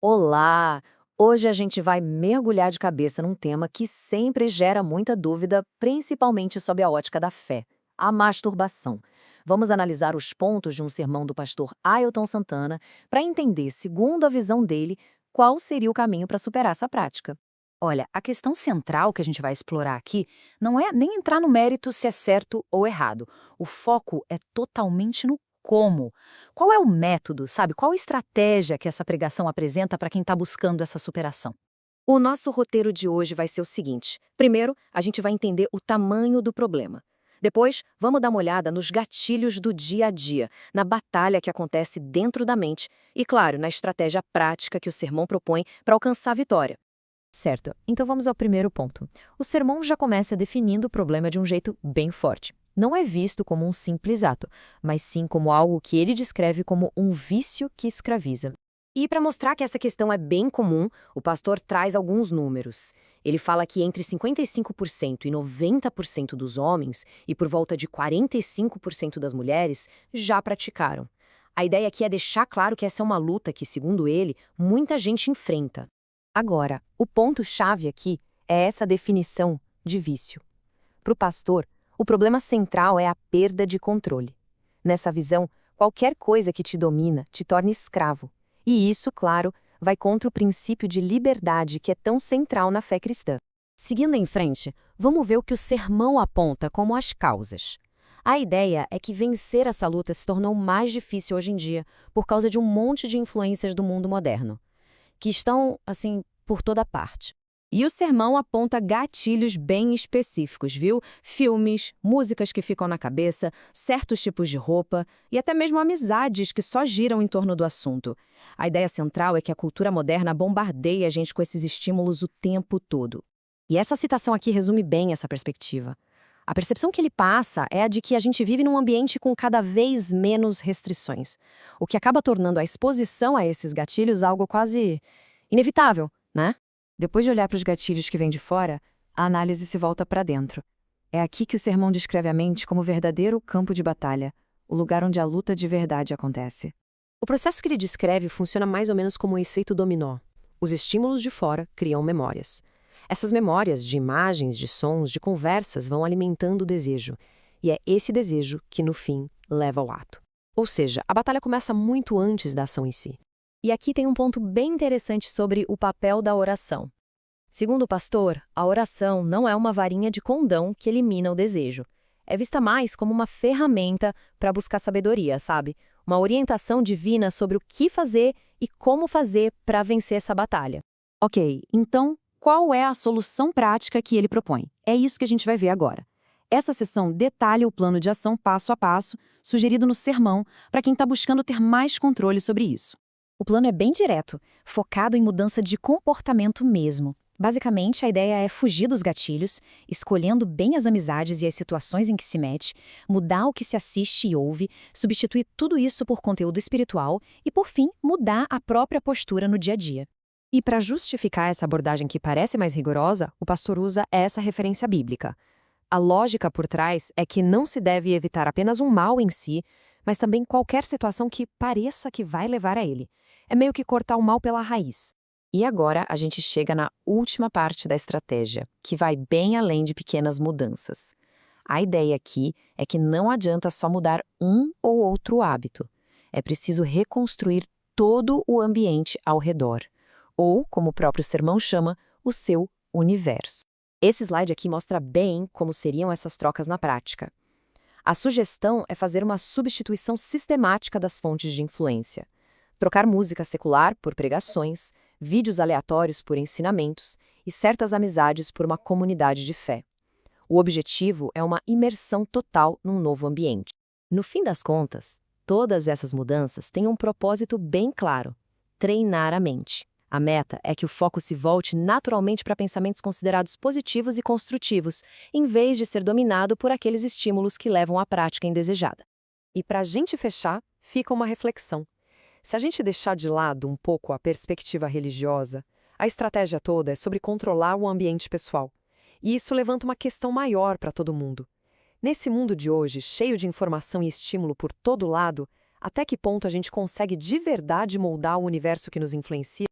Olá! Hoje a gente vai mergulhar de cabeça num tema que sempre gera muita dúvida, principalmente sob a ótica da fé: a masturbação. Vamos analisar os pontos de um sermão do pastor Ailton Santana para entender, segundo a visão dele, qual seria o caminho para superar essa prática. Olha, a questão central que a gente vai explorar aqui não é nem entrar no mérito se é certo ou errado. O foco é totalmente no como. Qual é o método, sabe? Qual a estratégia que essa pregação apresenta para quem está buscando essa superação? O nosso roteiro de hoje vai ser o seguinte: primeiro, a gente vai entender o tamanho do problema. Depois, vamos dar uma olhada nos gatilhos do dia a dia, na batalha que acontece dentro da mente e, claro, na estratégia prática que o sermão propõe para alcançar a vitória. Certo, então vamos ao primeiro ponto. O sermão já começa definindo o problema de um jeito bem forte. Não é visto como um simples ato, mas sim como algo que ele descreve como um vício que escraviza. E para mostrar que essa questão é bem comum, o pastor traz alguns números. Ele fala que entre 55% e 90% dos homens e por volta de 45% das mulheres já praticaram. A ideia aqui é deixar claro que essa é uma luta que, segundo ele, muita gente enfrenta. Agora, o ponto-chave aqui é essa definição de vício. Para o pastor, o problema central é a perda de controle. Nessa visão, qualquer coisa que te domina te torna escravo. E isso, claro, vai contra o princípio de liberdade que é tão central na fé cristã. Seguindo em frente, vamos ver o que o sermão aponta como as causas. A ideia é que vencer essa luta se tornou mais difícil hoje em dia por causa de um monte de influências do mundo moderno, que estão, assim, por toda parte. E o sermão aponta gatilhos bem específicos, viu? Filmes, músicas que ficam na cabeça, certos tipos de roupa e até mesmo amizades que só giram em torno do assunto. A ideia central é que a cultura moderna bombardeia a gente com esses estímulos o tempo todo. E essa citação aqui resume bem essa perspectiva. A percepção que ele passa é a de que a gente vive num ambiente com cada vez menos restrições, o que acaba tornando a exposição a esses gatilhos algo quase inevitável, né? Depois de olhar para os gatilhos que vêm de fora, a análise se volta para dentro. É aqui que o sermão descreve a mente como o verdadeiro campo de batalha, o lugar onde a luta de verdade acontece. O processo que ele descreve funciona mais ou menos como um efeito dominó. Os estímulos de fora criam memórias. Essas memórias de imagens, de sons, de conversas vão alimentando o desejo. E é esse desejo que, no fim, leva ao ato. Ou seja, a batalha começa muito antes da ação em si. E aqui tem um ponto bem interessante sobre o papel da oração. Segundo o pastor, a oração não é uma varinha de condão que elimina o desejo. É vista mais como uma ferramenta para buscar sabedoria, sabe? Uma orientação divina sobre o que fazer e como fazer para vencer essa batalha. Ok, então qual é a solução prática que ele propõe? É isso que a gente vai ver agora. Essa sessão detalha o plano de ação passo a passo, sugerido no sermão, para quem está buscando ter mais controle sobre isso. O plano é bem direto, focado em mudança de comportamento mesmo. Basicamente, a ideia é fugir dos gatilhos, escolhendo bem as amizades e as situações em que se mete, mudar o que se assiste e ouve, substituir tudo isso por conteúdo espiritual e, por fim, mudar a própria postura no dia a dia. E para justificar essa abordagem que parece mais rigorosa, o pastor usa essa referência bíblica. A lógica por trás é que não se deve evitar apenas um mal em si, mas também qualquer situação que pareça que vai levar a ele. É meio que cortar o mal pela raiz. E agora a gente chega na última parte da estratégia, que vai bem além de pequenas mudanças. A ideia aqui é que não adianta só mudar um ou outro hábito. É preciso reconstruir todo o ambiente ao redor, ou, como o próprio sermão chama, o seu universo. Esse slide aqui mostra bem como seriam essas trocas na prática. A sugestão é fazer uma substituição sistemática das fontes de influência. Trocar música secular por pregações, vídeos aleatórios por ensinamentos e certas amizades por uma comunidade de fé. O objetivo é uma imersão total num novo ambiente. No fim das contas, todas essas mudanças têm um propósito bem claro: treinar a mente. A meta é que o foco se volte naturalmente para pensamentos considerados positivos e construtivos, em vez de ser dominado por aqueles estímulos que levam à prática indesejada. E para a gente fechar, fica uma reflexão. Se a gente deixar de lado um pouco a perspectiva religiosa, a estratégia toda é sobre controlar o ambiente pessoal. E isso levanta uma questão maior para todo mundo. Nesse mundo de hoje, cheio de informação e estímulo por todo lado, até que ponto a gente consegue de verdade moldar o universo que nos influencia?